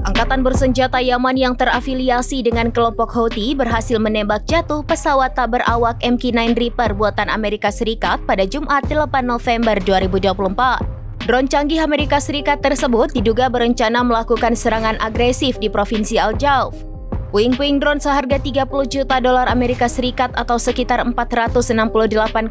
Angkatan bersenjata Yaman yang terafiliasi dengan kelompok Houthi berhasil menembak jatuh pesawat tak berawak MQ-9 Reaper buatan Amerika Serikat pada Jumat 8 November 2024. Drone canggih Amerika Serikat tersebut diduga berencana melakukan serangan agresif di Provinsi Al-Jauf. Puing-puing drone seharga 30 juta dolar Amerika Serikat atau sekitar 468,8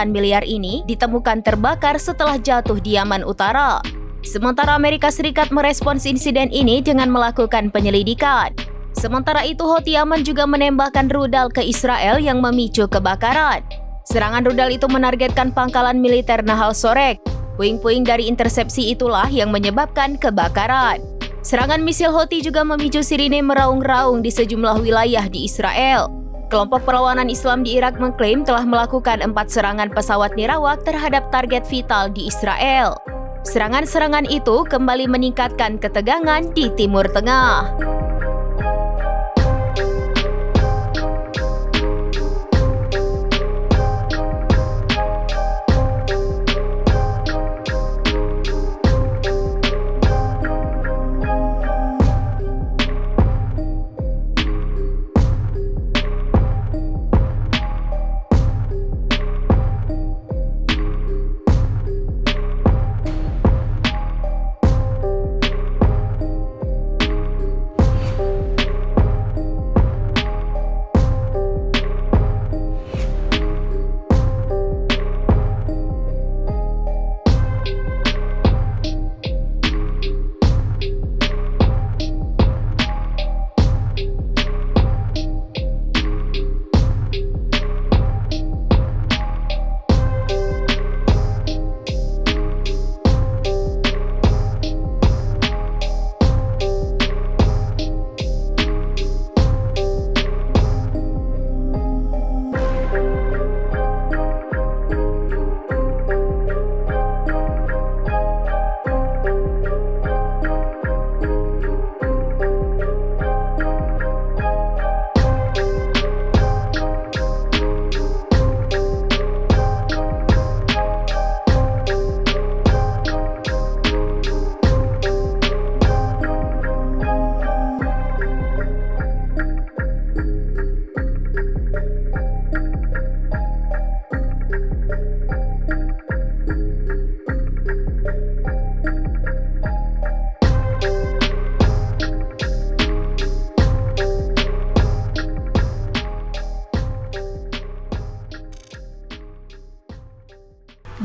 miliar ini ditemukan terbakar setelah jatuh di Yaman Utara. Sementara Amerika Serikat merespons insiden ini dengan melakukan penyelidikan. Sementara itu, Houthi Yaman juga menembakkan rudal ke Israel yang memicu kebakaran. Serangan rudal itu menargetkan pangkalan militer Nahal Sorek. Puing-puing dari intersepsi itulah yang menyebabkan kebakaran. Serangan misil Houthi juga memicu sirine meraung-raung di sejumlah wilayah di Israel. Kelompok perlawanan Islam di Irak mengklaim telah melakukan 4 serangan pesawat nirawak terhadap target vital di Israel. Serangan-serangan itu kembali meningkatkan ketegangan di Timur Tengah.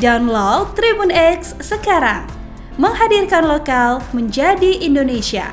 Download Tribun X sekarang, menghadirkan lokal menjadi Indonesia.